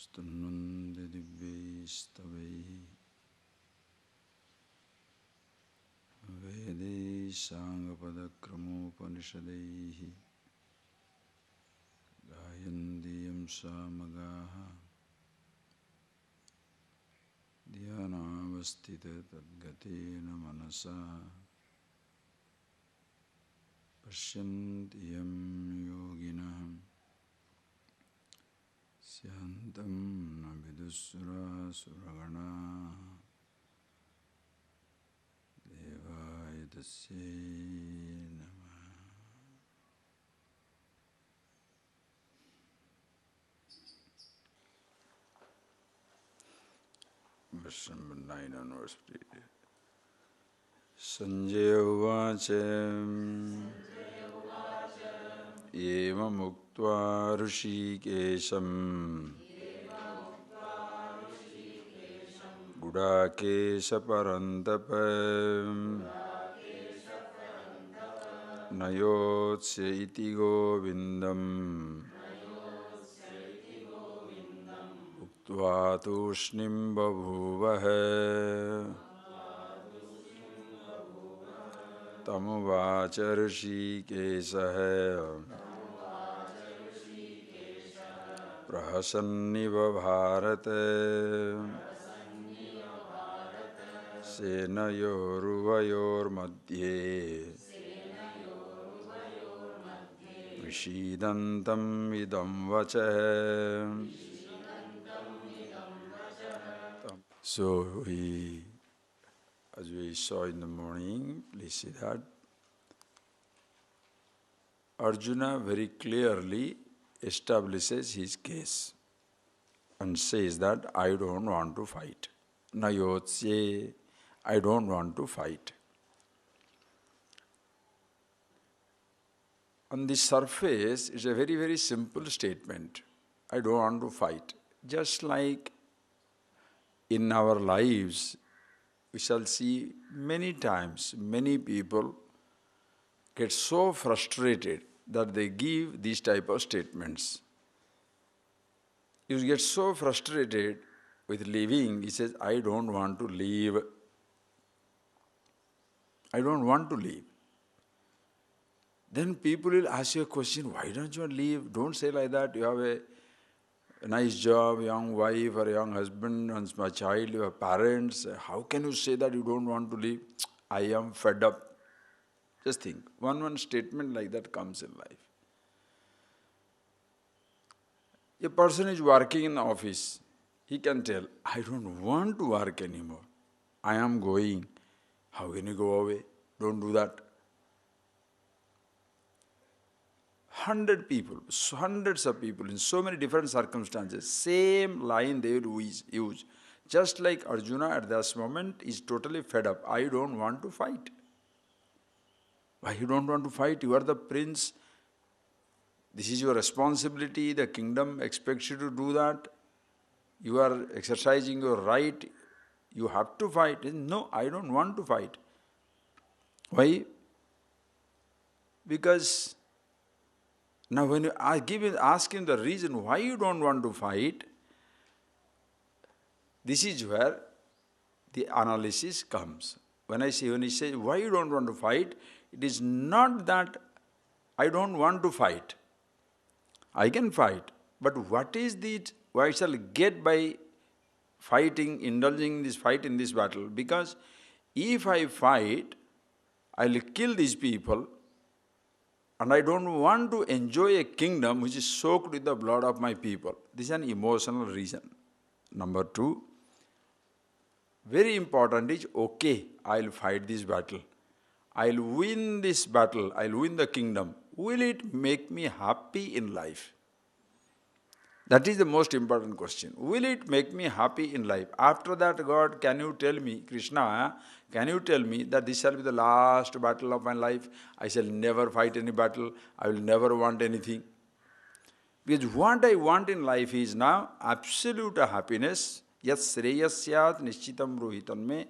Suddhananda divyaistavaihi Vedai Sangapadakramopanishadaihi Gayandiyam samagaha Dhyanavastita tadgatena manasa Pashyantiyam yoginaham Syantam navidusura suragana Devaya tasye namah. Verse number 9 onwards, please. Sanjaya uvacha Eva muktva rishikesham Gudakesha parantapa Nayotsya iti govindam Uktva tushnim babhuvaha Tamuvacha rishikeshaha Prahasanniva bharata Senayoruvayor madhye Vishidantam idam vachah. So as we saw in the morning, please see that Arjuna very clearly establishes his case and says that I don't want to fight. Nayotsye, I don't want to fight. On the surface, it's a very, very simple statement. I don't want to fight. Just like in our lives, we shall see many times, many people get so frustrated that they give these type of statements. You get so frustrated with living, he says, I don't want to live. I don't want to live. Then people will ask you a question, why don't you leave? Don't say like that. You have a nice job, young wife or young husband, and a child, you have parents. How can you say that you don't want to leave? I am fed up. Just think, one statement like that comes in life. A person is working in the office. He can tell, I don't want to work anymore. I am going. How can you go away? Don't do that. 100 people, hundreds of people in so many different circumstances, same line they will use. Just like Arjuna at this moment is totally fed up. I don't want to fight. Why you don't want to fight? You are the prince. This is your responsibility. The kingdom expects you to do that. You are exercising your right. You have to fight. No, I don't want to fight. Why? Because now when you ask him the reason why you don't want to fight, this is where the analysis comes. When he says, why you don't want to fight, it is not that I don't want to fight. I can fight. But what I shall get by fighting, indulging this fight in this battle? Because if I fight, I will kill these people, and I don't want to enjoy a kingdom which is soaked with the blood of my people. This is an emotional reason. Number 2, very important is, okay, I will fight this battle. I will win this battle. I will win the kingdom. Will it make me happy in life? That is the most important question. Will it make me happy in life? After that, God, can you tell me, Krishna, can you tell me that this shall be the last battle of my life? I shall never fight any battle. I will never want anything. Because what I want in life is now absolute happiness. Yas sreyasyat nishchitam rohitan me.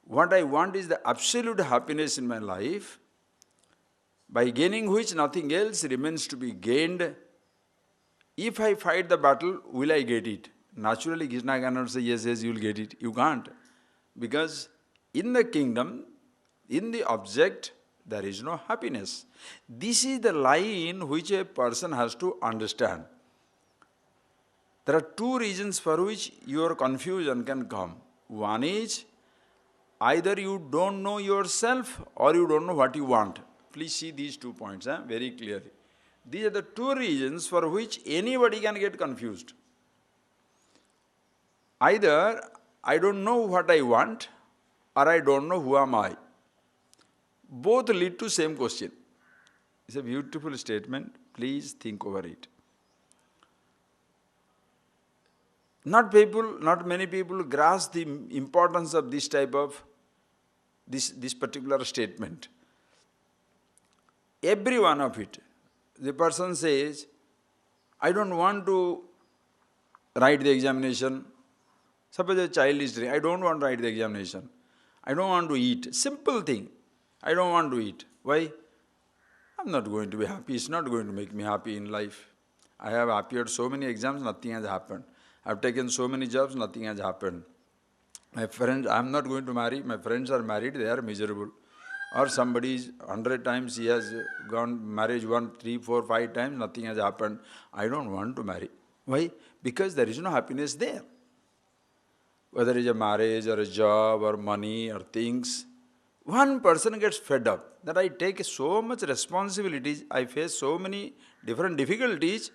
What I want is the absolute happiness in my life, by gaining which nothing else remains to be gained. If I fight the battle, will I get it? Naturally, Krishna cannot say, yes, yes, you will get it. You can't. Because in the kingdom, in the object, there is no happiness. This is the line which a person has to understand. There are two reasons for which your confusion can come. One is, either you don't know yourself or you don't know what you want. Please see these 2 points very clearly. These are the two reasons for which anybody can get confused. Either I don't know what I want or I don't know who am I. Both lead to same question. It's a beautiful statement. Please think over it. Not many people grasp the importance of this type of, this particular statement. Every one of it. The person says, I don't want to write the examination. Suppose a child is saying, I don't want to write the examination. I don't want to eat. Simple thing. I don't want to eat. Why? I'm not going to be happy. It's not going to make me happy in life. I have appeared so many exams, nothing has happened. I've taken so many jobs, nothing has happened. My friends, I'm not going to marry. My friends are married, they are miserable. Or somebody is 100 times, he has gone marriage 1, 3, 4, 5 times, nothing has happened. I don't want to marry. Why? Because there is no happiness there. Whether it is a marriage or a job or money or things, one person gets fed up that I take so much responsibilities, I face so many different difficulties,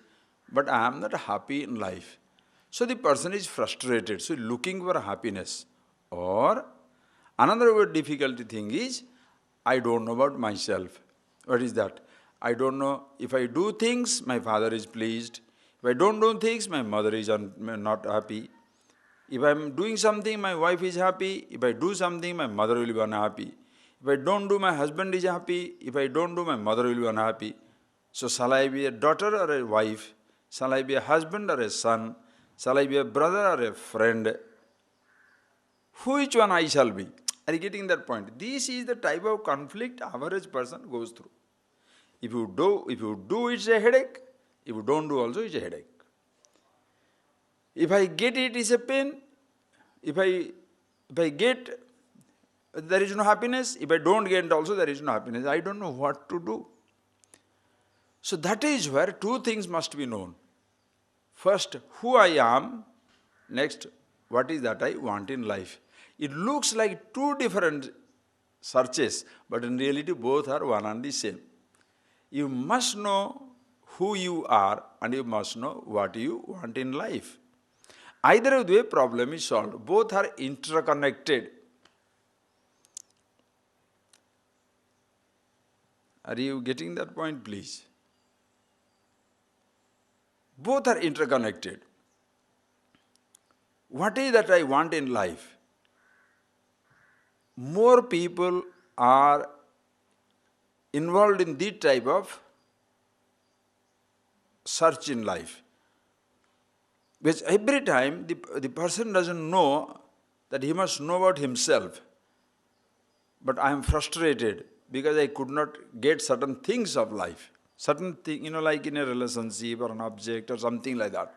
but I am not happy in life. So the person is frustrated, so looking for happiness. Or another very difficult thing is, I don't know about myself. What is that? I don't know, if I do things, my father is pleased. If I don't do things, my mother is not happy. If I am doing something, my wife is happy. If I do something, my mother will be unhappy. If I don't do, my husband is happy. If I don't do, my mother will be unhappy. So shall I be a daughter or a wife? Shall I be a husband or a son? Shall I be a brother or a friend? Which one I shall be? Are you getting that point? This is the type of conflict average person goes through. If you do, it's a headache. If you don't do also, it's a headache. If I get it, it's a pain. If I get, there is no happiness. If I don't get also, there is no happiness. I don't know what to do. So that is where two things must be known. First, who I am. Next, what is that I want in life. It looks like two different searches, but in reality both are one and the same. You must know who you are and you must know what you want in life. Either of the way, problem is solved. Both are interconnected. Are you getting that point, please? Both are interconnected. What is that I want in life? More people are involved in this type of search in life. Because every time the person doesn't know that he must know about himself. But I am frustrated because I could not get certain things of life. Certain thing, like in a relationship or an object or something like that.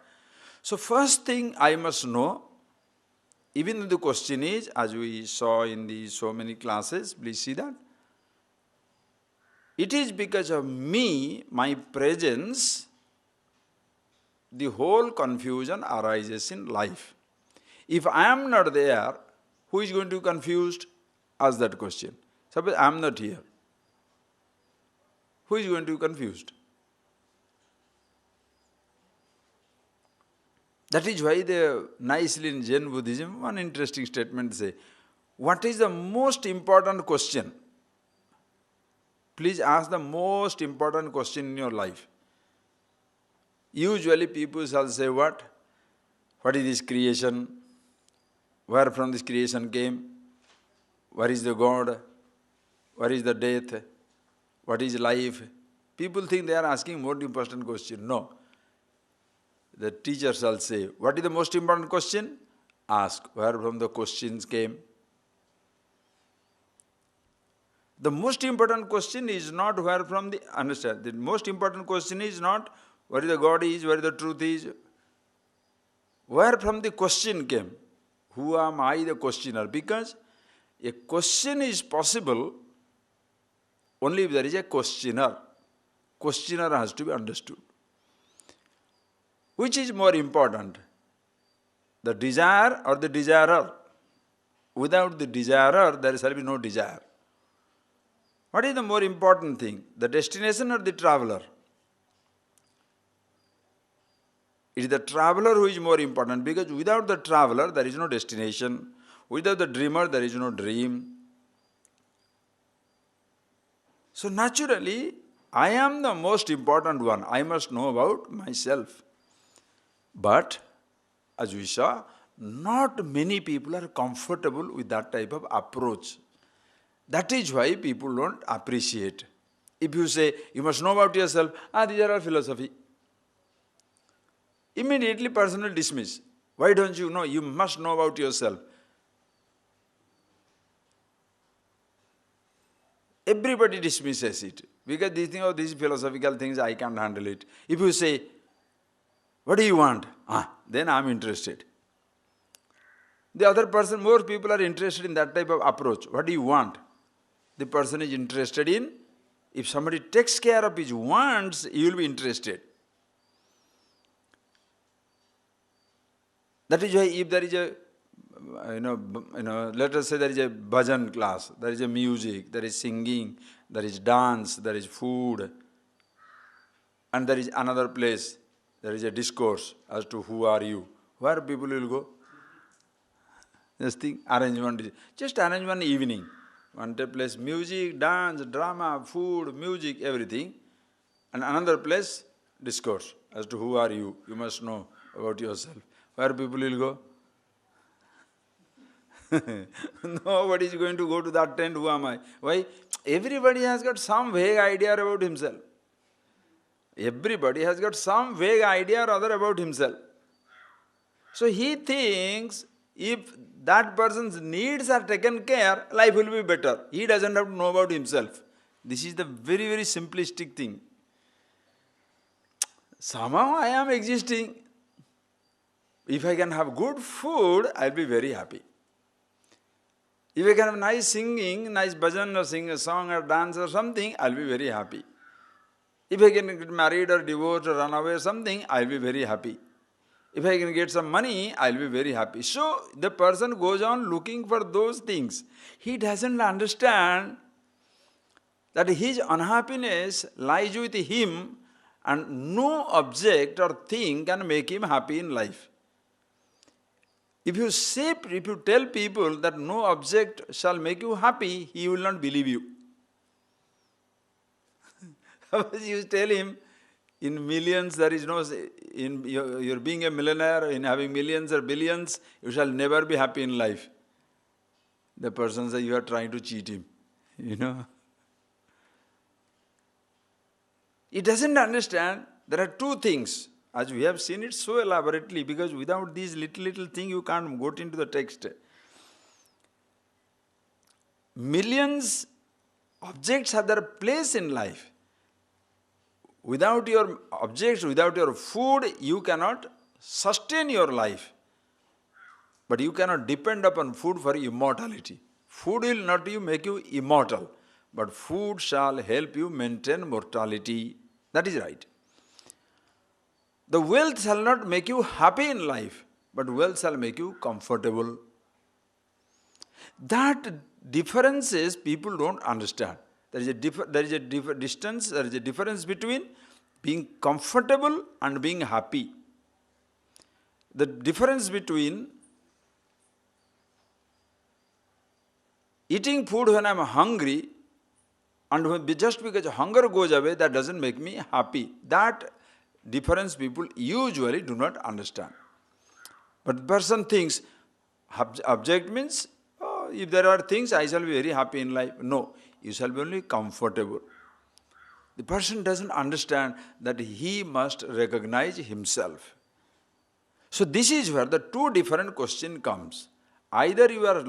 So first thing I must know, even the question is, as we saw in the so many classes, please see that. It is because of me, my presence, the whole confusion arises in life. If I am not there, who is going to be confused? Ask that question. Suppose I am not here. Who is going to be confused? That is why nicely in Jain Buddhism, one interesting statement say, what is the most important question? Please ask the most important question in your life. Usually people shall say what? What is this creation? Where from this creation came? Where is the God? Where is the death? What is life? People think they are asking more important question. No. The teacher shall say, what is the most important question? Ask, where from the questions came? The most important question is not where from the, understand, the most important question is not where the God is, where the truth is, Where from the question came? Who am I, the questioner? Because a question is possible only if there is a questioner. Questioner has to be understood. Which is more important? The desire or the desirer? Without the desirer, there shall be no desire. What is the more important thing? The destination or the traveler? It is the traveler who is more important, because without the traveler, there is no destination. Without the dreamer, there is no dream. So naturally, I am the most important one. I must know about myself. But, as we saw, not many people are comfortable with that type of approach. That is why people don't appreciate. If you say, you must know about yourself, these are all philosophy. Immediately person will dismiss. Why don't you know? You must know about yourself. Everybody dismisses it. Because they think, these philosophical things, I can't handle it. If you say, what do you want? Then I am interested. The other person, more people are interested in that type of approach. What do you want? The person is interested in. If somebody takes care of his wants, he will be interested. That is why if there is a, let us say there is a bhajan class, there is a music, there is singing, there is dance, there is food, and there is another place, there is a discourse as to who are you. Where people will go? Just think, just arrange one evening. One place, music, dance, drama, food, music, everything. And another place, discourse as to who are you. You must know about yourself. Where people will go? Nobody is going to go to that tent. Who am I? Why? Everybody has got some vague idea about himself. Everybody has got some vague idea or other about himself. So he thinks if that person's needs are taken care, life will be better. He doesn't have to know about himself. This is the very, very simplistic thing. Somehow I am existing. If I can have good food, I'll be very happy. If I can have nice singing, nice bhajan or sing a song or dance or something, I'll be very happy. If I can get married or divorced or run away or something, I'll be very happy. If I can get some money, I'll be very happy. So the person goes on looking for those things. He doesn't understand that his unhappiness lies with him and no object or thing can make him happy in life. If you tell people that no object shall make you happy, he will not believe you. Suppose you tell him, in millions there is no, you're being a millionaire, in having millions or billions, you shall never be happy in life. The person says you are trying to cheat him. He doesn't understand there are two things. As we have seen it so elaborately, because without these little things you can't go into the text. Millions objects have their place in life. Without your objects, without your food, you cannot sustain your life. But you cannot depend upon food for immortality. Food will not make you immortal, but food shall help you maintain mortality. That is right. The wealth shall not make you happy in life, but wealth shall make you comfortable. That differences people don't understand. There is a distance, there is a difference between being comfortable and being happy. The difference between eating food when I am hungry and just because hunger goes away, that doesn't make me happy. That difference people usually do not understand. But the person thinks, object means, if there are things, I shall be very happy in life. No, you shall be only comfortable. The person doesn't understand that he must recognize himself. So this is where the two different question comes. Either you are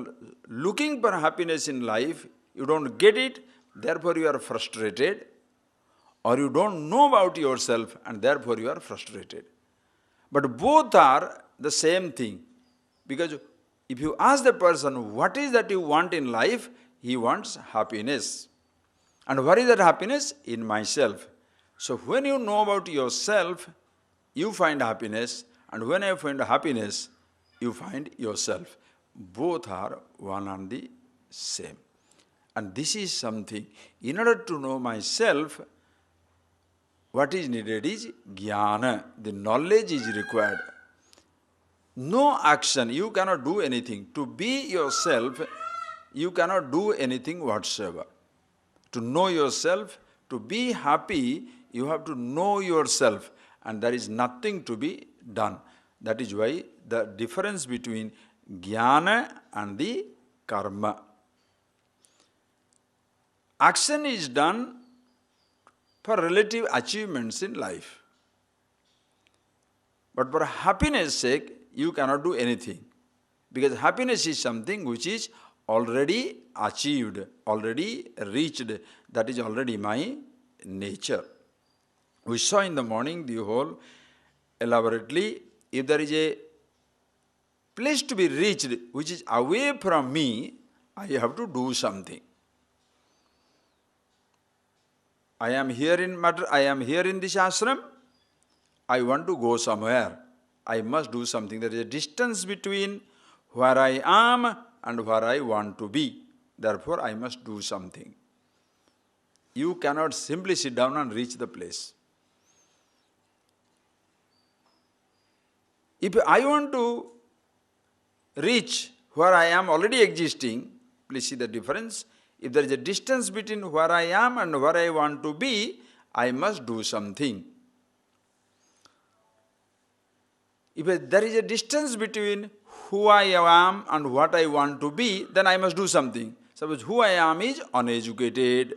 looking for happiness in life, you don't get it, therefore you are frustrated, or you don't know about yourself and therefore you are frustrated. But both are the same thing. Because if you ask the person, what is that you want in life? He wants happiness. And what is that happiness? In myself. So when you know about yourself, you find happiness. And when I find happiness, you find yourself. Both are one and the same. And this is something, in order to know myself, what is needed is jnana. The knowledge is required. No action, you cannot do anything. To be yourself, you cannot do anything whatsoever. To know yourself, to be happy, you have to know yourself. And there is nothing to be done. That is why the difference between jnana and the karma. Action is done for relative achievements in life. But for happiness' sake, you cannot do anything. Because happiness is something which is already achieved, already reached. That is already my nature. We saw in the morning the whole elaborately. If there is a place to be reached which is away from me, I have to do something. I am here in this ashram. I want to go somewhere. I must do something. There is a distance between where I am and where I want to be. Therefore, I must do something. You cannot simply sit down and reach the place. If I want to reach where I am already existing, please see the difference. If there is a distance between where I am and where I want to be, I must do something. If there is a distance between who I am and what I want to be, then I must do something. Suppose who I am is uneducated.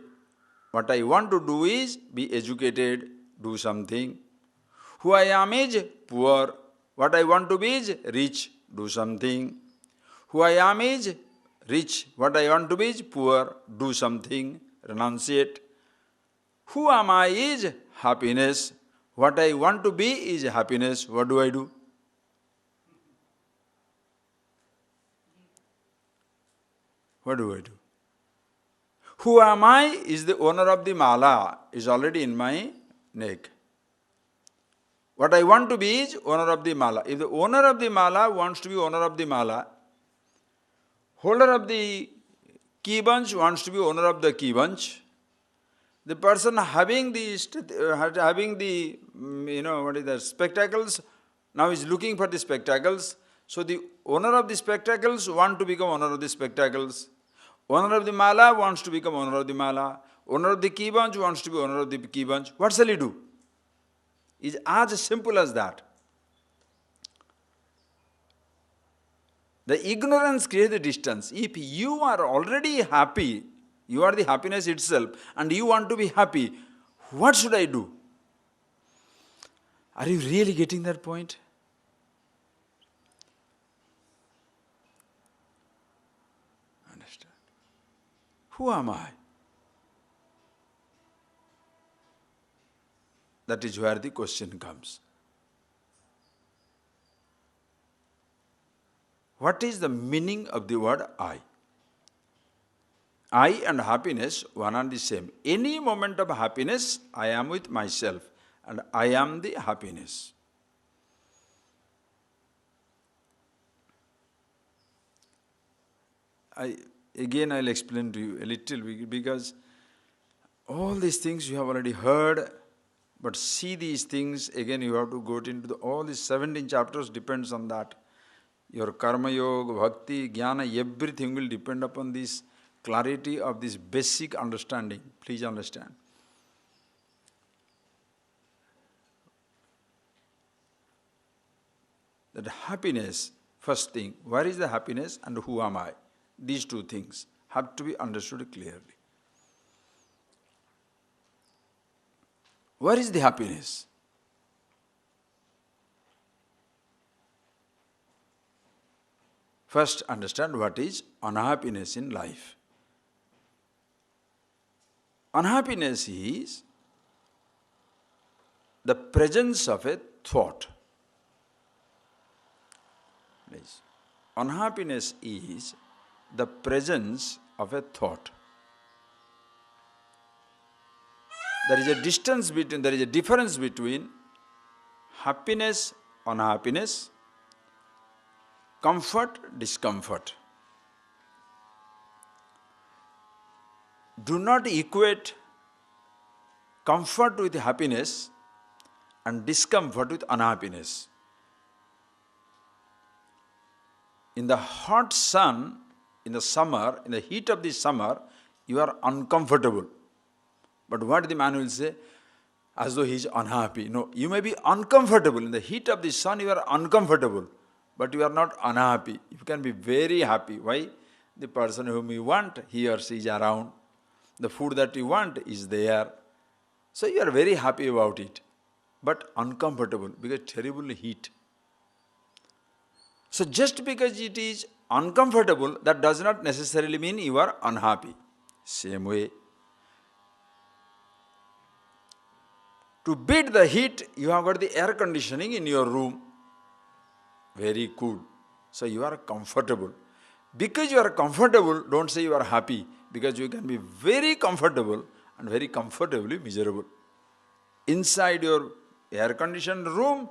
What I want to do is be educated, do something. Who I am is poor. What I want to be is rich, do something. Who I am is rich. What I want to be is poor, do something, renunciate. Who am I is happiness. What I want to be is happiness. What do I do? What do I do? Who am I is the owner of the mala, is already in my neck. What I want to be is owner of the mala. If the owner of the mala wants to be owner of the mala, holder of the key bunch wants to be owner of the key bunch. The person having the spectacles now is looking for the spectacles. So the owner of the spectacles wants to become owner of the spectacles. Owner of the mala wants to become owner of the mala. Owner of the key bunch wants to be owner of the key bunch. What shall he do? It's as simple as that. The ignorance creates the distance. If you are already happy, you are the happiness itself, and you want to be happy, what should I do? Are you really getting that point? Understand? Who am I? That is where the question comes. What is the meaning of the word I? I and happiness, one and the same. Any moment of happiness, I am with myself, and I am the happiness. I'll explain to you a little bit, because all these things you have already heard, but see these things, again you have to go into all these 17 chapters depends on that. Your karma yoga, bhakti, jnana, everything will depend upon this clarity of this basic understanding. Please understand. That happiness, first thing, where is the happiness and who am I? These two things have to be understood clearly. Where is the happiness? First, understand what is unhappiness in life. Unhappiness is the presence of a thought. Unhappiness is the presence of a thought. There is a difference between happiness, unhappiness, comfort, discomfort. Do not equate comfort with happiness and discomfort with unhappiness. In the hot sun, in the summer, in the heat of the summer, you are uncomfortable. But what the man will say? As though he is unhappy. No, you may be uncomfortable. In the heat of the sun, you are uncomfortable. But you are not unhappy. You can be very happy. Why? The person whom you want, he or she is around. The food that you want is there. So you are very happy about it. But uncomfortable because terrible heat. So just because it is uncomfortable, that does not necessarily mean you are unhappy. Same way. To beat the heat, you have got the air conditioning in your room. Very cool. So you are comfortable. Because you are comfortable, don't say you are happy. Because you can be very comfortable and very comfortably miserable. Inside your air-conditioned room,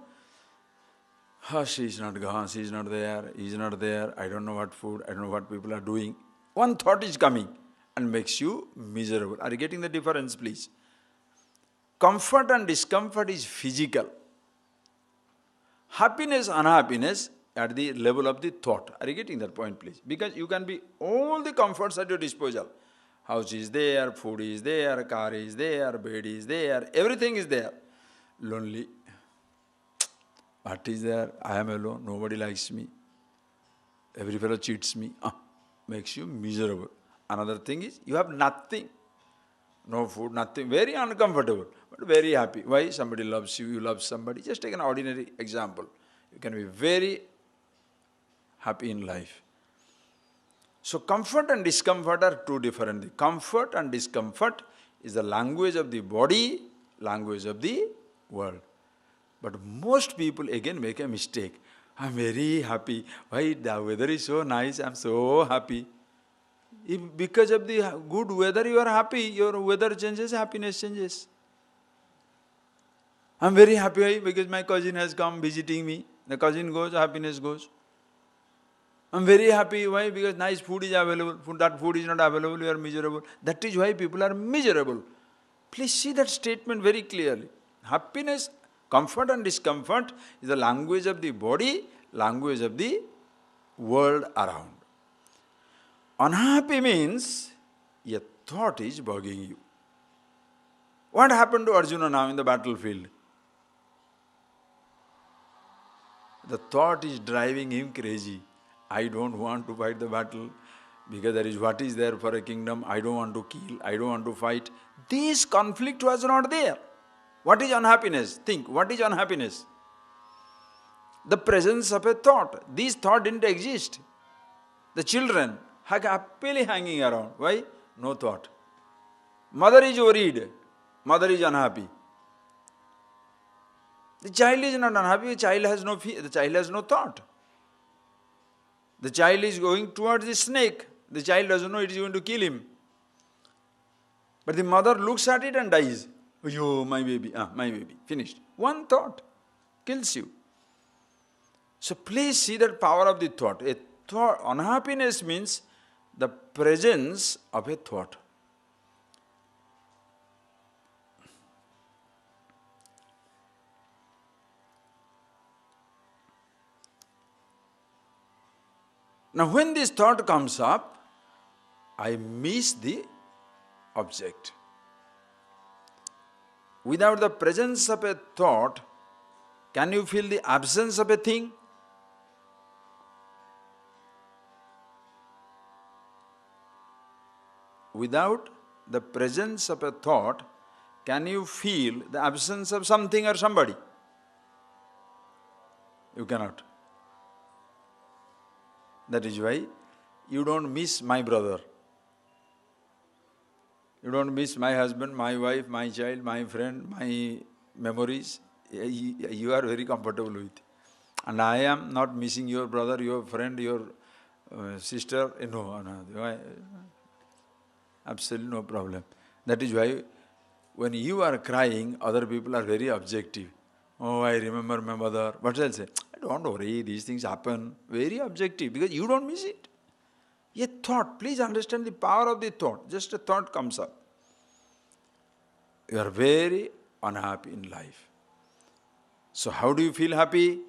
she is not gone, she is not there, he is not there, I don't know what food, I don't know what people are doing. One thought is coming and makes you miserable. Are you getting the difference, please? Comfort and discomfort is physical. Happiness, unhappiness at the level of the thought. Are you getting that point, please? Because you can be all the comforts at your disposal. House is there, food is there, car is there, bed is there, everything is there. Lonely. What is there? I am alone, nobody likes me. Every fellow cheats me. Makes you miserable. Another thing is, you have nothing. No food, nothing. Very uncomfortable, but very happy. Why? Somebody loves you, you love somebody. Just take an ordinary example. You can be very happy in life. So comfort and discomfort are two different things. Comfort and discomfort is the language of the body, language of the world. But most people again make a mistake. I am very happy. Why? The weather is so nice, I am so happy. If because of the good weather you are happy, your weather changes, happiness changes. I am very happy because my cousin has come visiting me. The cousin goes, happiness goes. I am very happy. Why? Because nice food is available. That food is not available, you are miserable. That is why people are miserable. Please see that statement very clearly. Happiness, comfort and discomfort is the language of the body, language of the world around. Unhappy means a thought is bugging you. What happened to Arjuna now in the battlefield? The thought is driving him crazy. I don't want to fight the battle because there is what is there for a kingdom. I don't want to kill. I don't want to fight. This conflict was not there. What is unhappiness? Think, what is unhappiness? The presence of a thought. This thought didn't exist. The children are happily hanging around. Why? No thought. Mother is worried. Mother is unhappy. The child is not unhappy. The child has no fear. The child has no thought. The child is going towards the snake. The child doesn't know it is going to kill him. But the mother looks at it and dies. Oh, my baby. My baby. Finished. One thought kills you. So please see that power of the thought. A thought. Unhappiness means the presence of a thought. Now when this thought comes up, I miss the object. Without the presence of a thought, can you feel the absence of a thing? Without the presence of a thought, can you feel the absence of something or somebody? You cannot. That is why you don't miss my brother. You don't miss my husband, my wife, my child, my friend, my memories. You are very comfortable with. And I am not missing your brother, your friend, your sister. No, absolutely no problem. That is why when you are crying, other people are very objective. Oh, I remember my mother. But I'll say, don't worry, these things happen. Very objective, because you don't miss it. A thought, please understand the power of the thought. Just a thought comes up. You are very unhappy in life. So how do you feel happy?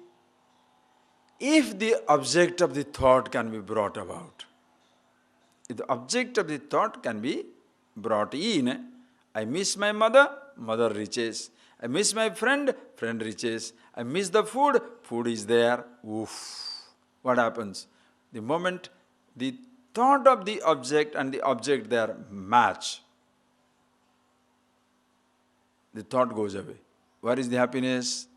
If the object of the thought can be brought about. If the object of the thought can be brought in, I miss my mother, mother reaches. I miss my friend, friend reaches. I miss the food, food is there. Oof. What happens? The moment the thought of the object and the object there match, the thought goes away. Where is the happiness?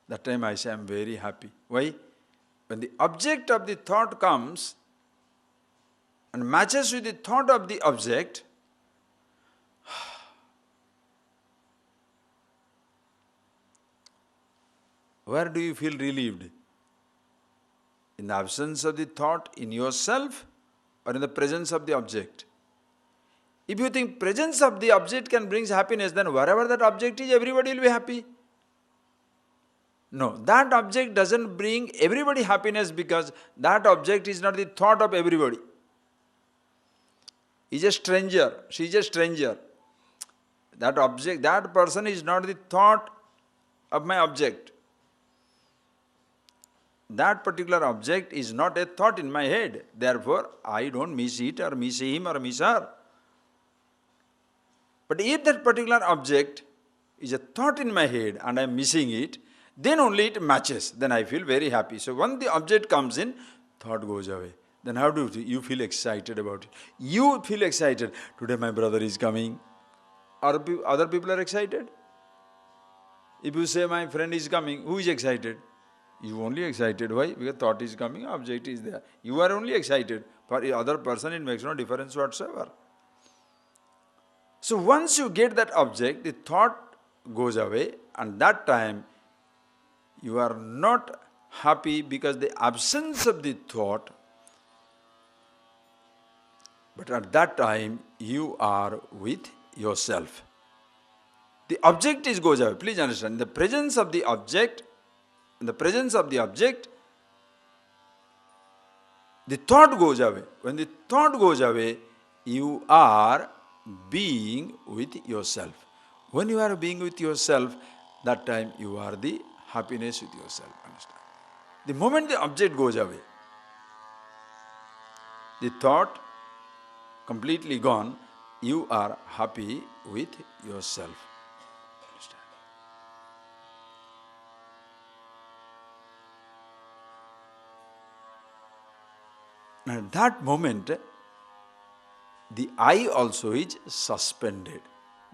That time I say I am very happy. Why? When the object of the thought comes and matches with the thought of the object, where do you feel relieved? In the absence of the thought in yourself or in the presence of the object? If you think presence of the object can bring happiness, then wherever that object is, everybody will be happy. No, that object doesn't bring everybody happiness, because that object is not the thought of everybody. He's a stranger, she's a stranger. That object, that person is not the thought of my object. That particular object is not a thought in my head. Therefore, I don't miss it or miss him or miss her. But if that particular object is a thought in my head and I am missing it, then only it matches. Then I feel very happy. So when the object comes in, thought goes away. Then how do you feel excited about it? You feel excited. Today my brother is coming. Other people are excited. If you say my friend is coming, who is excited? You only excited. Why? Because thought is coming, object is there. You are only excited. For the other person, it makes no difference whatsoever. So once you get that object, the thought goes away, and that time you are not happy because the absence of the thought, but at that time you are with yourself. The object goes away. Please understand, in the presence of the object, the thought goes away. When the thought goes away, you are being with yourself. When you are being with yourself, that time you are the happiness with yourself. Understand? The moment the object goes away, the thought completely gone, you are happy with yourself. Understand? And at that moment, the I also is suspended.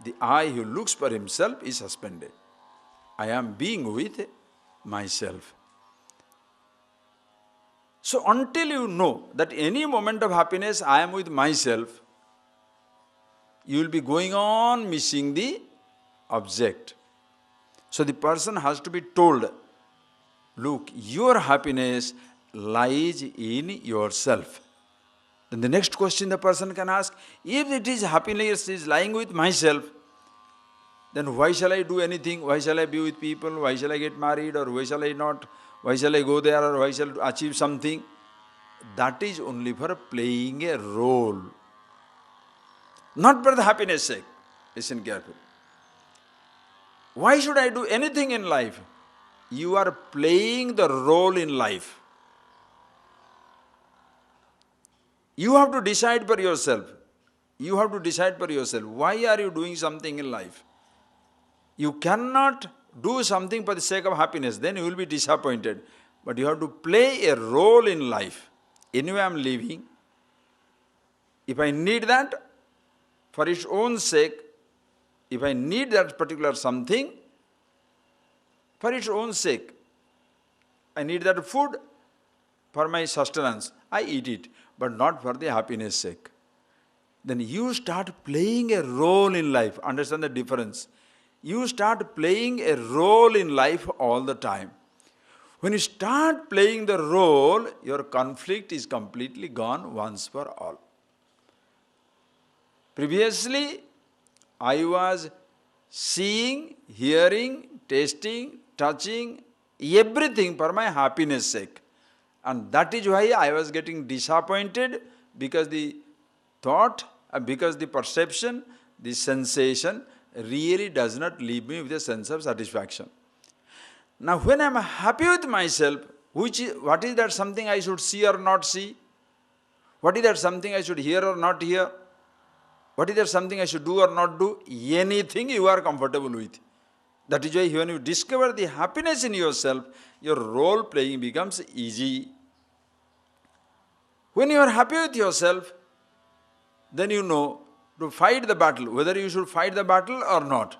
The I who looks for himself is suspended. I am being with myself. So until you know that any moment of happiness I am with myself, you will be going on missing the object. So the person has to be told, look, your happiness lies in yourself. Then the next question the person can ask, if it is happiness is lying with myself, then why shall I do anything? Why shall I be with people? Why shall I get married? Or why shall I not? Why shall I go there? Or why shall I achieve something? That is only for playing a role. Not for the happiness sake. Listen carefully. Why should I do anything in life? You are playing the role in life. You have to decide for yourself. You have to decide for yourself. Why are you doing something in life? You cannot do something for the sake of happiness. Then you will be disappointed. But you have to play a role in life. Anyway, I am living. If I need that for its own sake, if I need that particular something for its own sake, I need that food for my sustenance, I eat it, but not for the happiness sake. Then you start playing a role in life. Understand the difference. You start playing a role in life all the time. When you start playing the role, your conflict is completely gone once for all. Previously, I was seeing, hearing, tasting, touching, everything for my happiness sake. And that is why I was getting disappointed, because the thought, because the perception, the sensation really does not leave me with a sense of satisfaction. Now when I am happy with myself, what is that something I should see or not see? What is that something I should hear or not hear? What is there something I should do or not do? Anything you are comfortable with. That is why when you discover the happiness in yourself, your role playing becomes easy. When you are happy with yourself, then you know to fight the battle, whether you should fight the battle or not.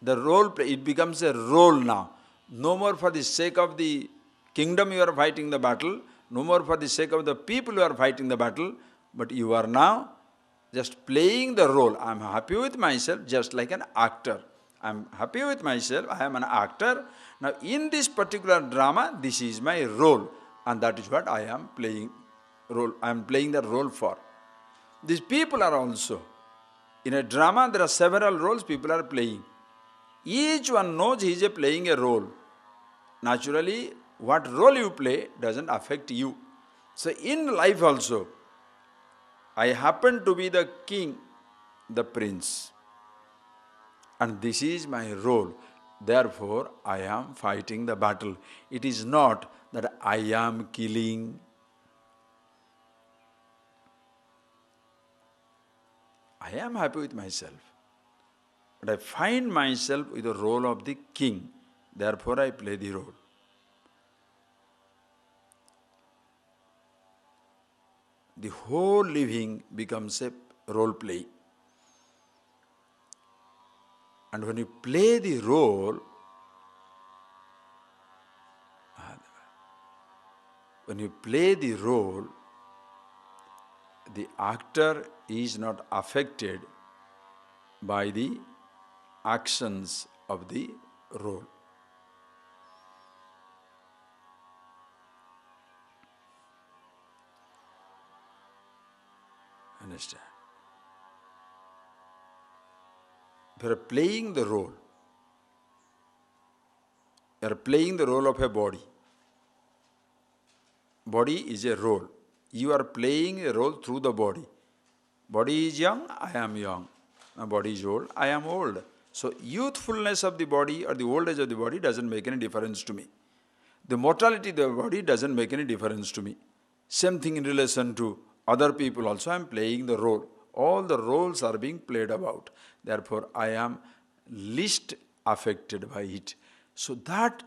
The role play, it becomes a role now. No more for the sake of the kingdom you are fighting the battle, no more for the sake of the people you are fighting the battle, but you are now just playing the role. I am happy with myself, just like an actor. I am happy with myself, I am an actor. Now in this particular drama, this is my role, and that is what I am playing role. I am playing the role for. These people are also. In a drama, there are several roles people are playing. Each one knows he is playing a role. Naturally, what role you play doesn't affect you. So in life also, I happen to be the king, the prince. And this is my role. Therefore, I am fighting the battle. It is not that I am killing. I am happy with myself. But I find myself with the role of the king. Therefore, I play the role. The whole living becomes a role play. And when you play the role, the actor is not affected by the actions of the role. Understand? If you are playing the role, you are playing the role of a body. Body is a role. You are playing a role through the body. Body is young, I am young. My body is old, I am old. So youthfulness of the body or the old age of the body doesn't make any difference to me. The mortality of the body doesn't make any difference to me. Same thing in relation to other people also. I am playing the role. All the roles are being played about. Therefore, I am least affected by it. So that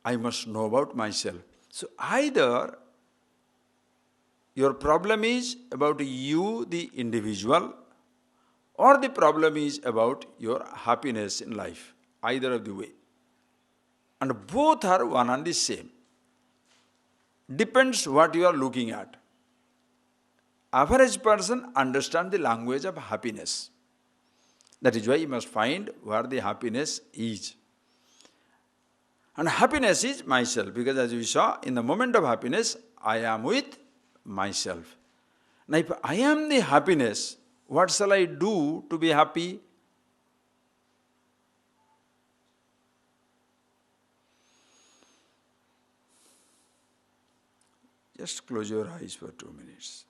I must know about myself. So either your problem is about you, the individual, or the problem is about your happiness in life. Either of the way. And both are one and the same. Depends what you are looking at. Average person understands the language of happiness. That is why you must find where the happiness is. And happiness is myself, because as we saw, in the moment of happiness, I am with myself. Now if I am the happiness, what shall I do to be happy? Just close your eyes for 2 minutes.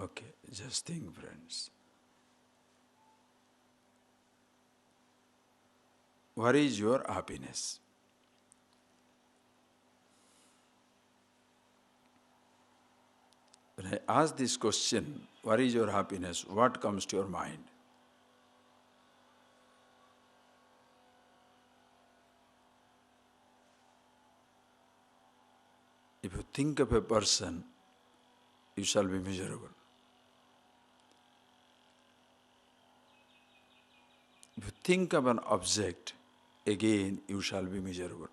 Okay, just think, friends. What is your happiness? When I ask this question, what is your happiness? What comes to your mind? If you think of a person, you shall be miserable. If you think of an object, again you shall be miserable.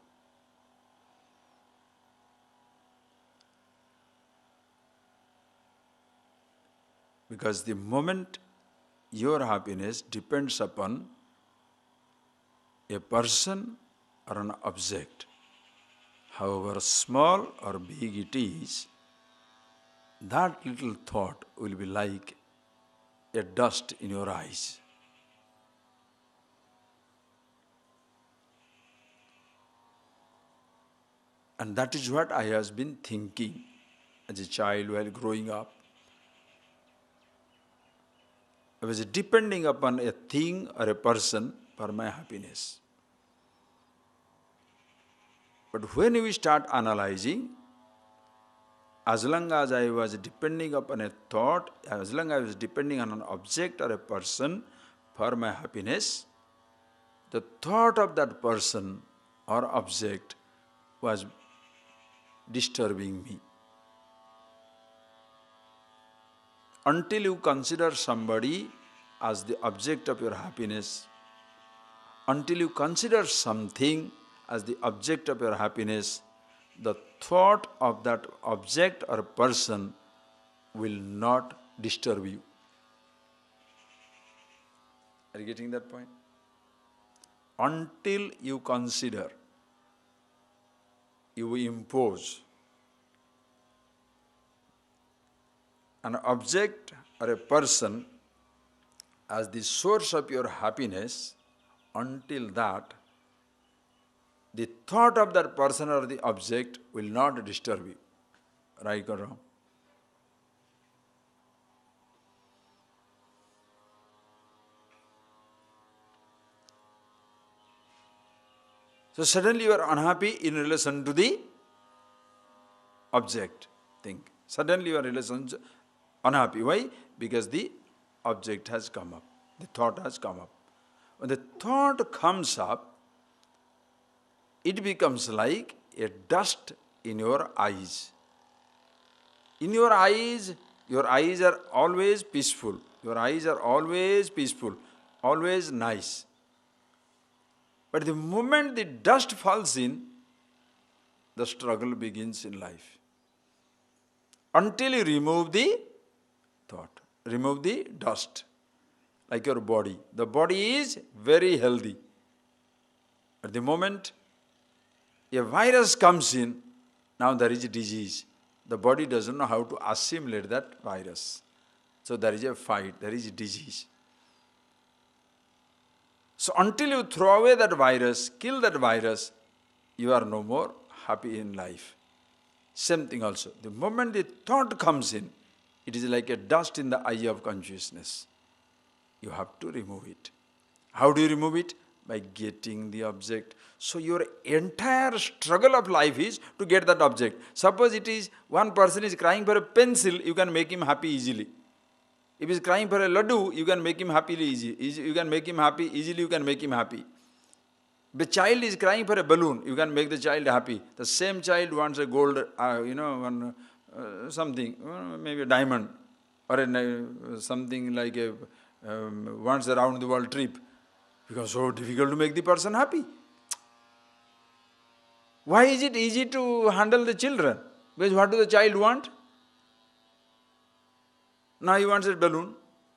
Because the moment your happiness depends upon a person or an object, however small or big it is, that little thought will be like a dust in your eyes. And that is what I have been thinking as a child while growing up. I was depending upon a thing or a person for my happiness. But when we start analyzing, as long as I was depending upon a thought, as long as I was depending on an object or a person for my happiness, the thought of that person or object was disturbing me. Until you consider somebody as the object of your happiness, until you consider something as the object of your happiness, the thought of that object or person will not disturb you. Are you getting that point? Until you consider, you impose an object or a person as the source of your happiness, until that, the thought of that person or the object will not disturb you. Right or wrong? So suddenly you are unhappy in relation to the object. Think. Suddenly you are unhappy. Why? Because the object has come up. The thought has come up. When the thought comes up, it becomes like a dust in your eyes. In your eyes are always peaceful. Your eyes are always peaceful, always nice. But the moment the dust falls in, the struggle begins in life. Until you remove the thought, remove the dust, like your body. The body is very healthy. At the moment a virus comes in, now there is a disease. The body doesn't know how to assimilate that virus. So there is a fight, there is a disease. So until you throw away that virus, kill that virus, you are no more happy in life. Same thing also. The moment the thought comes in, it is like a dust in the eye of consciousness. You have to remove it. How do you remove it? By getting the object. So your entire struggle of life is to get that object. Suppose it is one person is crying for a pencil, you can make him happy easily. If he is crying for a laddu, you can make him happily easy. You can make him happy easily. You can make him happy. The child is crying for a balloon. You can make the child happy. The same child wants a gold, something, maybe a diamond, or something like a wants a round the world trip, because so difficult to make the person happy. Why is it easy to handle the children? Because what do the child want? Now he wants a balloon.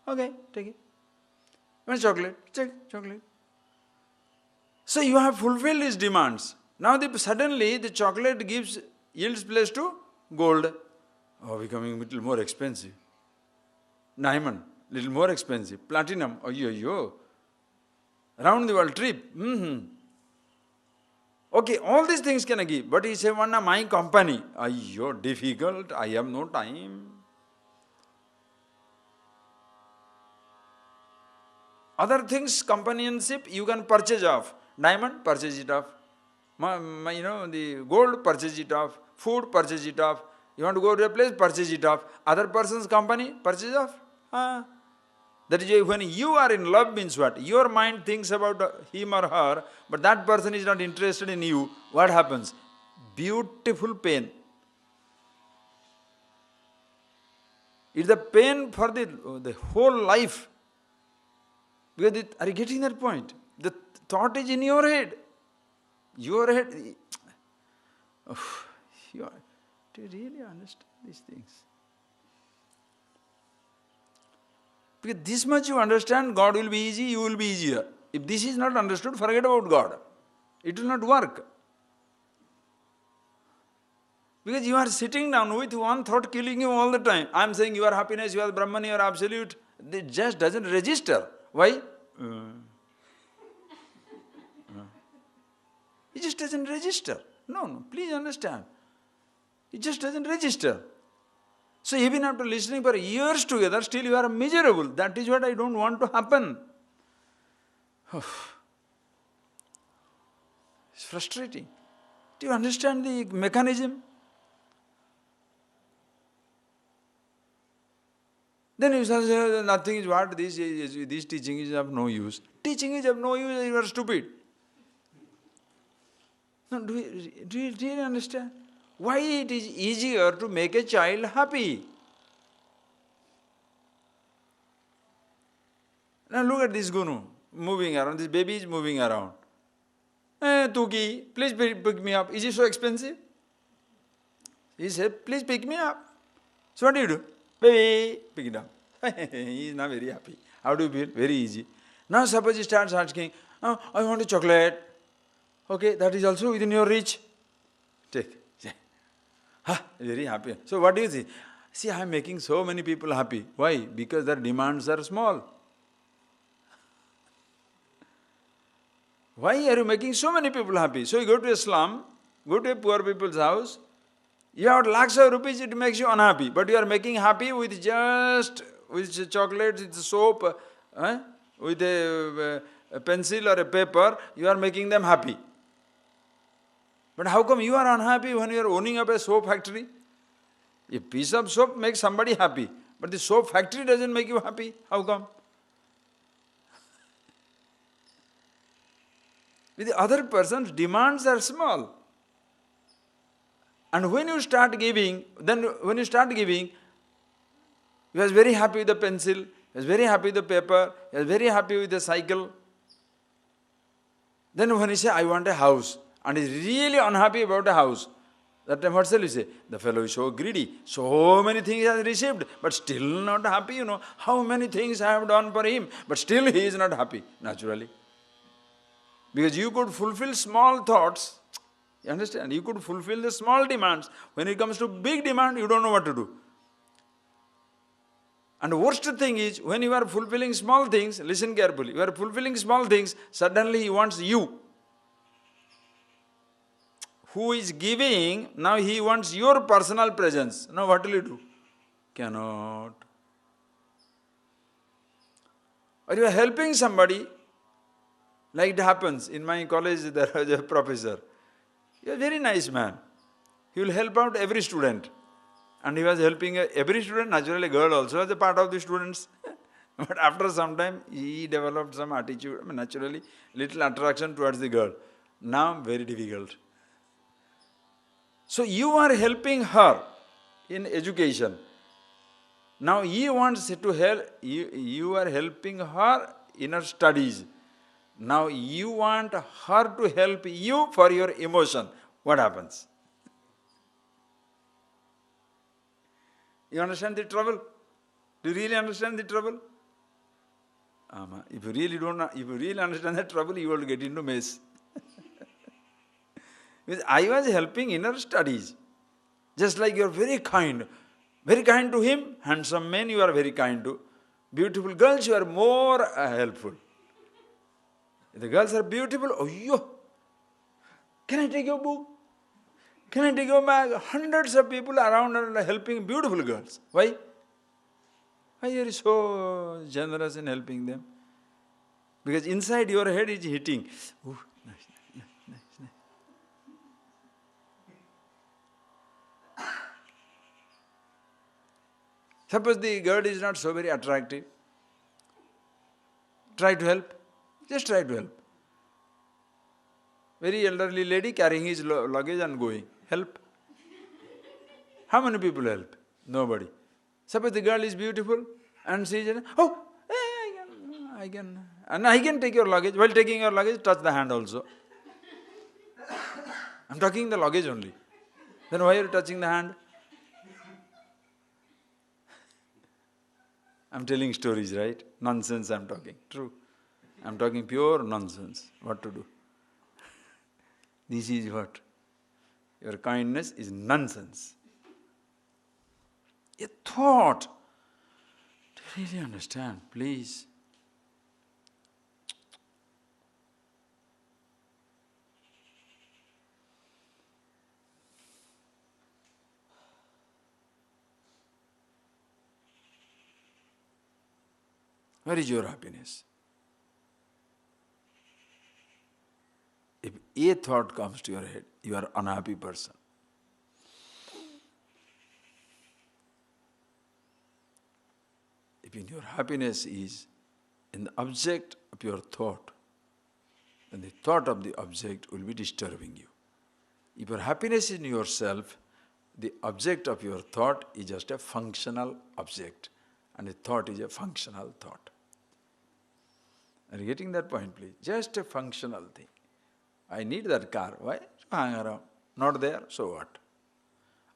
Okay, take it. Wants chocolate? Take chocolate. So you have fulfilled his demands. Now suddenly the chocolate yields place to gold. Oh, becoming a little more expensive. Diamond, little more expensive. Platinum, yo. Round the world trip. Okay, all these things can I give. But he said, my company. Ayyo, difficult. I have no time. Other things, companionship, you can purchase off. Diamond, purchase it off. The gold, purchase it off. Food, purchase it off. You want to go to a place, purchase it off. Other person's company, purchase off. That is why when you are in love means what? Your mind thinks about him or her, but that person is not interested in you. What happens? Beautiful pain. It's the pain for the whole life. Because are you getting that point? The thought is in your head. Your head. Do you really understand these things? Because this much you understand, God will be easy, you will be easier. If this is not understood, forget about God. It will not work. Because you are sitting down with one thought killing you all the time. I am saying you are happiness, you are Brahman, you are absolute. It just doesn't register. Why? It just doesn't register. No, please understand. It just doesn't register. So even after listening for years together, still you are miserable. That is what I don't want to happen. It's frustrating. Do you understand the mechanism? Then you say, nothing is what, this teaching is of no use. Teaching is of no use, you are stupid. No, do you really understand? Why it is easier to make a child happy? Now look at this Gunu moving around, this baby is moving around. Tuki, please pick me up. Is it so expensive? He said, please pick me up. So what do? Baby, pick it up. He is not very happy. How do you feel? Very easy. Now suppose he starts asking, oh, I want a chocolate. Okay, that is also within your reach. Take. Very happy. So what do you see? See, I am making so many people happy. Why? Because their demands are small. Why are you making so many people happy? So you go to a slum, go to a poor people's house, you have lakhs of rupees, it makes you unhappy. But you are making happy with chocolates, with soap, with a pencil or a paper, you are making them happy. But how come you are unhappy when you are owning up a soap factory? A piece of soap makes somebody happy, but the soap factory doesn't make you happy. How come? With the other person's demands are small. And when you start giving, he was very happy with the pencil, he was very happy with the paper, he was very happy with the cycle. Then when he says, I want a house, and he is really unhappy about a house, that time what shall you say? The fellow is so greedy, so many things he has received, but still not happy, How many things I have done for him, but still he is not happy, naturally. Because you could fulfill small thoughts, you understand? You could fulfill the small demands. When it comes to big demand, you don't know what to do. And the worst thing is, when you are fulfilling small things, listen carefully, you are fulfilling small things, suddenly he wants you. Who is giving, now he wants your personal presence. Now what will you do? Cannot. Or you are helping somebody, like it happens. In my college there was a professor. He was a very nice man. He will help out every student. And he was helping every student, naturally a girl also was a part of the students. But after some time, he developed some attitude, naturally, little attraction towards the girl. Now, very difficult. So you are helping her in education. Now he wants to help, you are helping her in her studies. Now you want her to help you for your emotion. What happens? You understand the trouble? Do you really understand the trouble? If you really understand the trouble, you will get into mess. Because I was helping in her studies. Just like you are very kind to him, handsome men you are very kind to. Beautiful girls you are more helpful. If the girls are beautiful, oh yo, can I take your book? Can I take your bag? Hundreds of people around are helping beautiful girls. Why? Why are you so generous in helping them? Because inside your head is hitting. Ooh, nice, nice, nice, nice. Suppose the girl is not so very attractive. Try to help. Just try to help. Very elderly lady carrying his luggage and going. Help. How many people help? Nobody. Suppose the girl is beautiful and she is, oh, I can take your luggage. While taking your luggage, touch the hand also. I'm talking the luggage only. Then why are you touching the hand? I'm telling stories, right? Nonsense I'm talking. True. I'm talking pure nonsense. What to do? This is what? Your kindness is nonsense. A thought. Do you really understand? Please. Where is your happiness? If a thought comes to your head, you are an unhappy person. If your happiness is in the object of your thought, then the thought of the object will be disturbing you. If your happiness is in yourself, the object of your thought is just a functional object, and the thought is a functional thought. Are you getting that point, please? Just a functional thing. I need that car. Why? To hang around. Not there, so what?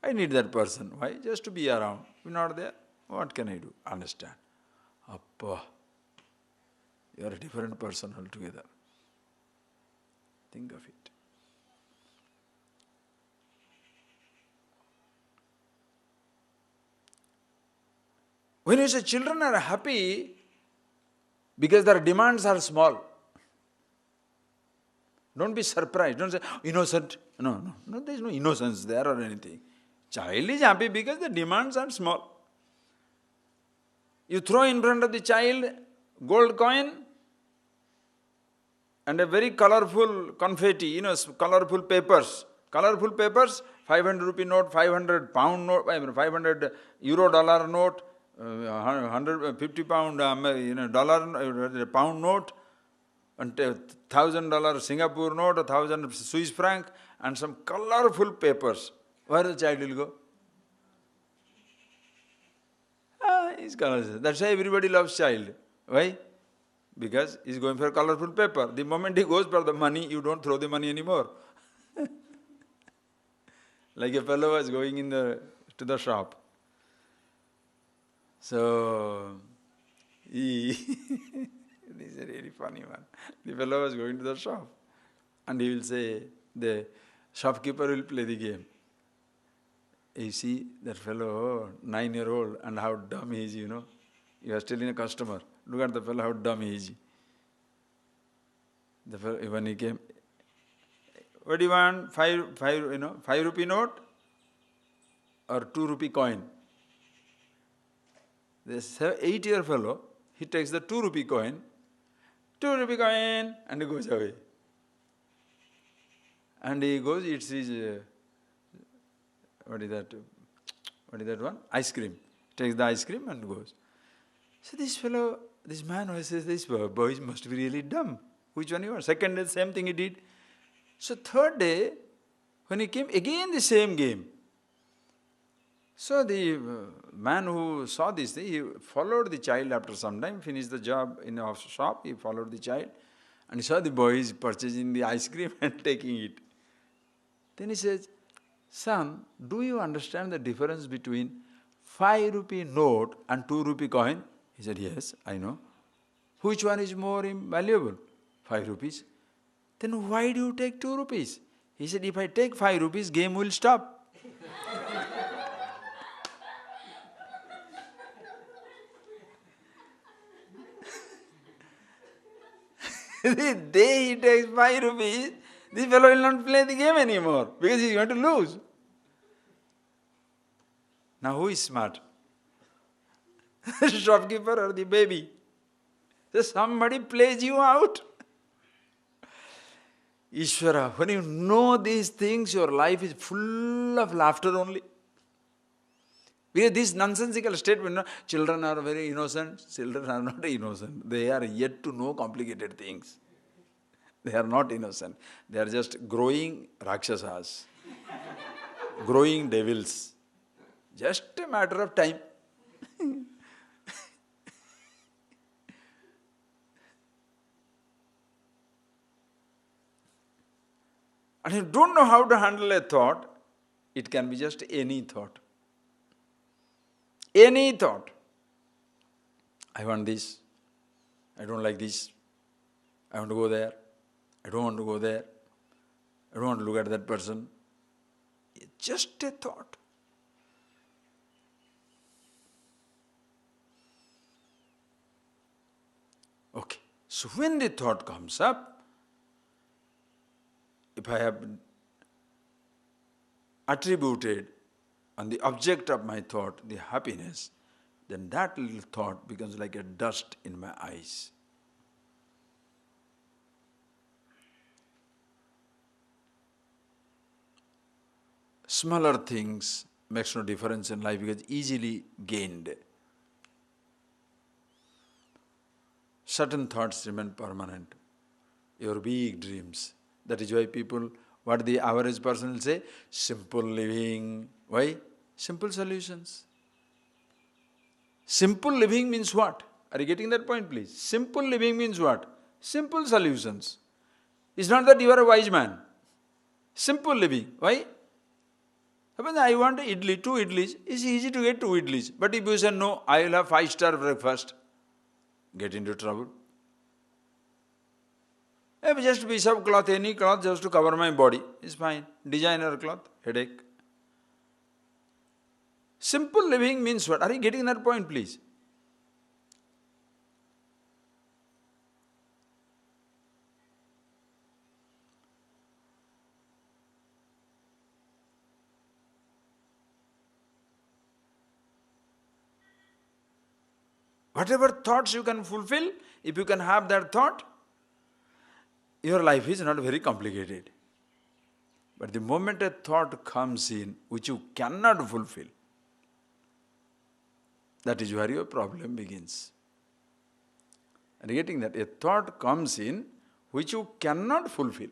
I need that person. Why? Just to be around. If not there, what can I do? Understand. Appa, you are a different person altogether. Think of it. When you say children are happy because their demands are small, don't be surprised. Don't say, innocent. No, there is no innocence there or anything. Child is happy because the demands are small. You throw in front of the child gold coin and a very colorful confetti, colorful papers. Colorful papers, 500 rupee note, 500 pound note, 500 euro dollar note, 150 pound dollar pound note, and $1,000 Singapore note, 1,000 Swiss franc, and some colorful papers. Where the child will go? He's colorful. That's why everybody loves child. Why? Because he's going for colorful paper. The moment he goes for the money, you don't throw the money anymore. Like a fellow was going to the shop. So, this is a really funny one. The fellow was going to the shop and he will say, the shopkeeper will play the game. You see that fellow, 9-year-old, and how dumb he is, He was telling a customer, look at the fellow, how dumb he is. The fellow, when he came, what do you want? 5 rupee note or 2 rupee coin? This 8-year fellow, he takes the 2 rupee coin, and he goes away. And he goes, eats his, what is that one? Ice cream. Takes the ice cream and goes. So this man always says, this boy must be really dumb. Which one you want? Second day, same thing he did. So third day, when he came, again the same game. So the man who saw this thing, he followed the child after some time, finished the job in a shop, he followed the child, and he saw the boy is purchasing the ice cream and taking it. Then he says, son, do you understand the difference between 5 rupee note and 2 rupee coin? He said, yes, I know. Which one is more valuable? 5 rupees. Then why do you take 2 rupees? He said, if I take 5 rupees, game will stop. The day he takes 5 rupees, this fellow will not play the game anymore because he is going to lose. Now who is smart? The shopkeeper or the baby? So somebody plays you out. Ishvara, when you know these things, your life is full of laughter only. Because this nonsensical statement, no, children are very innocent, children are not innocent. They are yet to know complicated things. They are not innocent. They are just growing Rakshasas, growing devils. Just a matter of time. And you don't know how to handle a thought, it can be just any thought. Any thought. I want this. I don't like this. I want to go there. I don't want to go there. I don't want to look at that person. It's just a thought. Okay. So when the thought comes up, if I have attributed on the object of my thought the happiness, then that little thought becomes like a dust in my eyes. Smaller things makes no difference in life because easily gained. Certain thoughts remain permanent. Your big dreams. That is why people, what the average person will say, simple living. Why? Simple solutions. Simple living means what? Are you getting that point, please? Simple living means what? Simple solutions. It's not that you are a wise man. Simple living. Why? Suppose I want idli, 2 idlis. It's easy to get 2 idlis. But if you say, no, I will have 5-star breakfast, get into trouble. Just a piece of cloth, any cloth just to cover my body is fine. Designer cloth, headache. Simple living means what? Are you getting that point, please? Whatever thoughts you can fulfill, if you can have that thought, your life is not very complicated. But the moment a thought comes in which you cannot fulfill, that is where your problem begins. Are you getting that? A thought comes in which you cannot fulfill.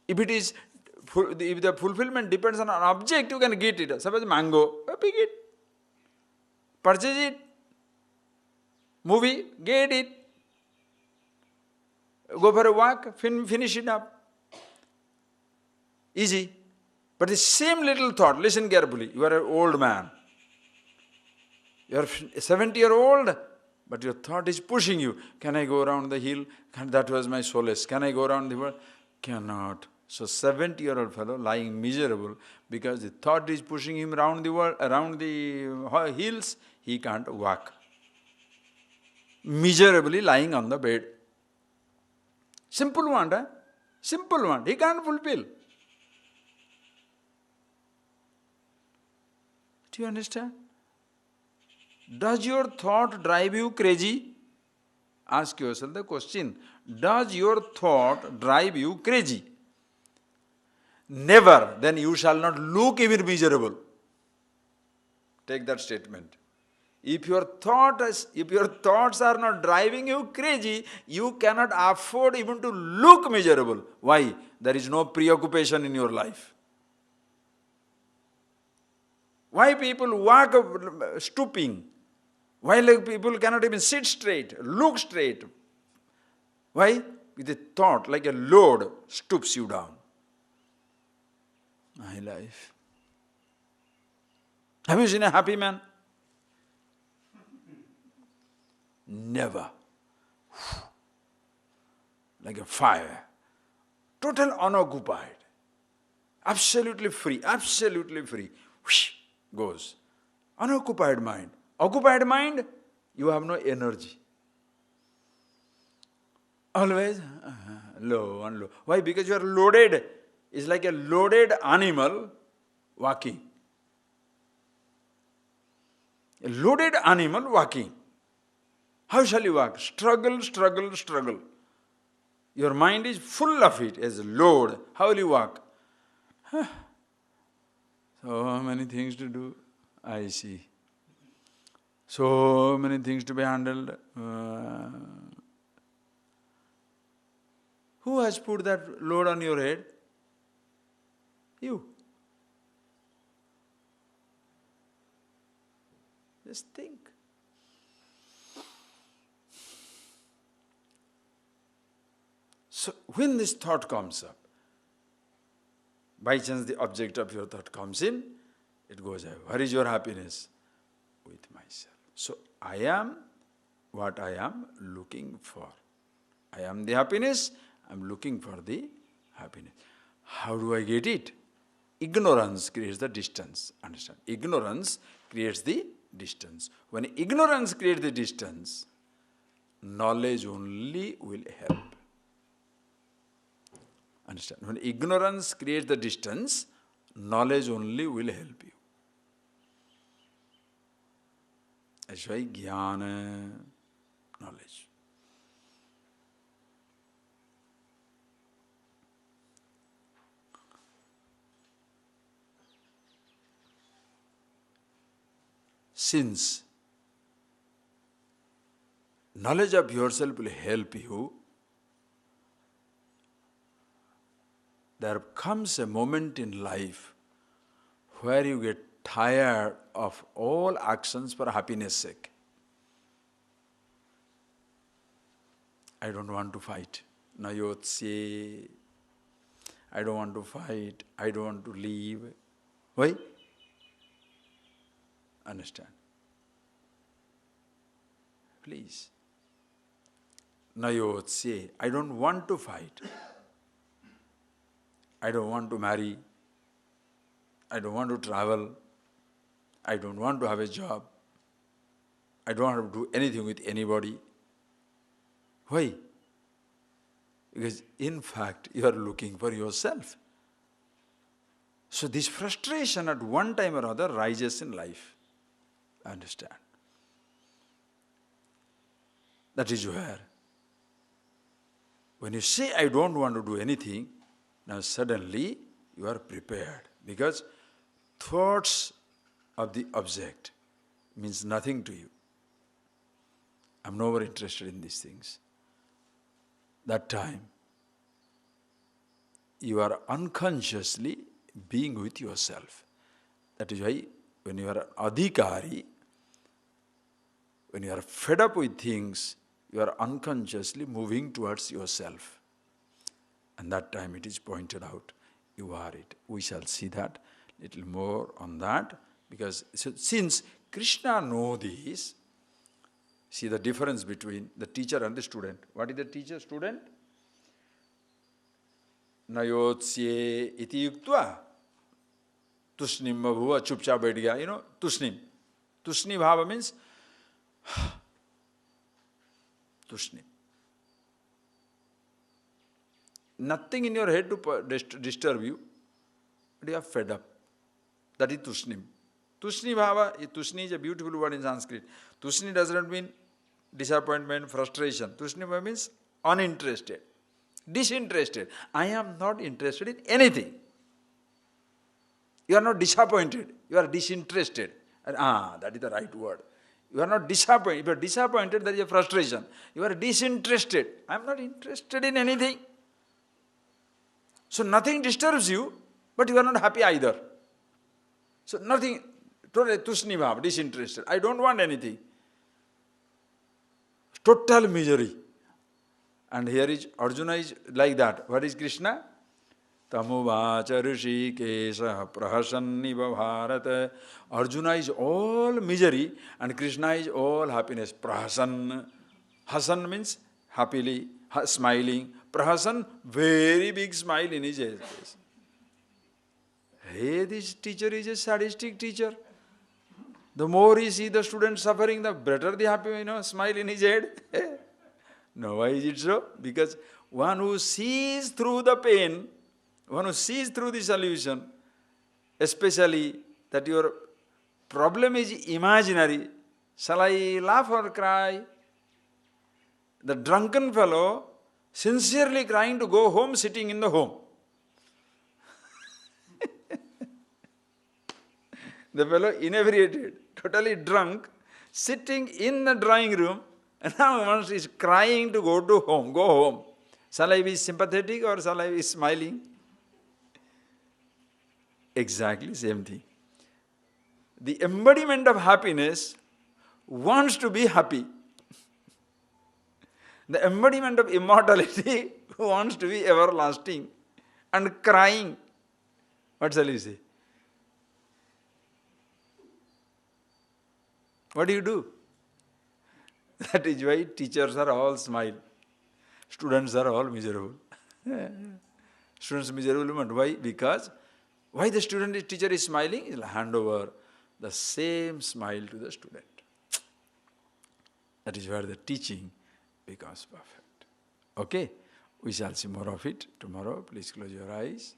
If the fulfillment depends on an object, you can get it. Suppose mango, pick it. Purchase it. Movie, get it. Go for a walk, finish it up. Easy. But the same little thought, listen carefully, you are an old man. You are 70-year-old, but your thought is pushing you. Can I go around the hill? That was my solace. Can I go around the world? Cannot. So 70-year-old fellow lying miserable because the thought is pushing him around the world, around the hills, he can't walk. Miserably lying on the bed. Simple one, huh? Simple one. He can't fulfill. Do you understand? Does your thought drive you crazy? Ask yourself the question. Does your thought drive you crazy? Never. Then you shall not look even miserable. Take that statement. If your thoughts are not driving you crazy, you cannot afford even to look miserable. Why? There is no preoccupation in your life. Why people walk stooping? Why people cannot even sit straight, look straight? Why? With a thought like a load stoops you down. My life. Have you seen a happy man? Never. Like a fire. Total unoccupied. Absolutely free. Absolutely free. Whoosh, goes. Unoccupied mind. Occupied mind, you have no energy. Always low and low. Why? Because you are loaded. It's like a loaded animal walking. A loaded animal walking. How shall you walk? Struggle, struggle, struggle. Your mind is full of it as a load. How will you walk? So many things to do, I see. So many things to be handled. Who has put that load on your head? You. Just think. So when this thought comes up, by chance the object of your thought comes in, it goes away. Where is your happiness? With myself. So I am what I am looking for. I am the happiness, I am looking for the happiness. How do I get it? Ignorance creates the distance. Understand? Ignorance creates the distance. When ignorance creates the distance, knowledge only will help. Understand? When ignorance creates the distance, knowledge only will help you. That's why jnana, knowledge. Since knowledge of yourself will help you, there comes a moment in life where you get tired of all actions for happiness' sake. I don't want to fight. Nayotse. I don't want to fight. I don't want to leave. Why? Understand. Please. Nayotse. I don't want to fight. I don't want to marry. I don't want to travel. I don't want to have a job. I don't want to do anything with anybody. Why? Because in fact, you are looking for yourself. So this frustration at one time or other rises in life. Understand? That is where, when you say, I don't want to do anything, now suddenly you are prepared. Because thoughts of the object means nothing to you. I'm no more interested in these things. That time, you are unconsciously being with yourself. That is why when you are adhikari, when you are fed up with things, you are unconsciously moving towards yourself. And that time it is pointed out, you are it. We shall see that, little more on that. Because since Krishna knows this, see the difference between the teacher and the student. What is the teacher, student? Nayotsye iti yuktva tushnim bhuva chupcha baith gaya. You know, tushnim. Tushni bhava means tushnim. Nothing in your head to disturb you, but you are fed up. That is tushnim. Tushni bhava, tushni is a beautiful word in Sanskrit. Tushni does not mean disappointment, frustration. Tushni bhava means uninterested, disinterested. I am not interested in anything. You are not disappointed, you are disinterested. That is the right word. You are not disappointed. If you are disappointed, there is a frustration. You are disinterested. I am not interested in anything. So nothing disturbs you, but you are not happy either. So nothing, totally tushni bhav, disinterested. I don't want anything. Total misery. And here is, Arjuna is like that. What is Krishna? Tamuvacha rishikesha prahasanniva bharata. Arjuna is all misery and Krishna is all happiness. Prahasan. Hasan means happily, smiling. Prahasan, very big smile in his face. Hey, this teacher is a sadistic teacher. The more he sees the student suffering, the better the happy, smile in his head. No, why is it so? Because one who sees through the pain, one who sees through the solution, especially that your problem is imaginary, shall I laugh or cry? The drunken fellow sincerely crying to go home, sitting in the home. The fellow inebriated, totally drunk, sitting in the drawing room, and now once is crying to go home. Shall I be sympathetic or shall I be smiling? Exactly same thing. The embodiment of happiness wants to be happy. The embodiment of immortality wants to be everlasting and crying. What shall you say? What do you do? That is why teachers are all smile. Students are all miserable. Students miserable, but why? Because why the teacher is smiling? He will hand over the same smile to the student. That is where the teaching becomes perfect. Okay? We shall see more of it tomorrow. Please close your eyes.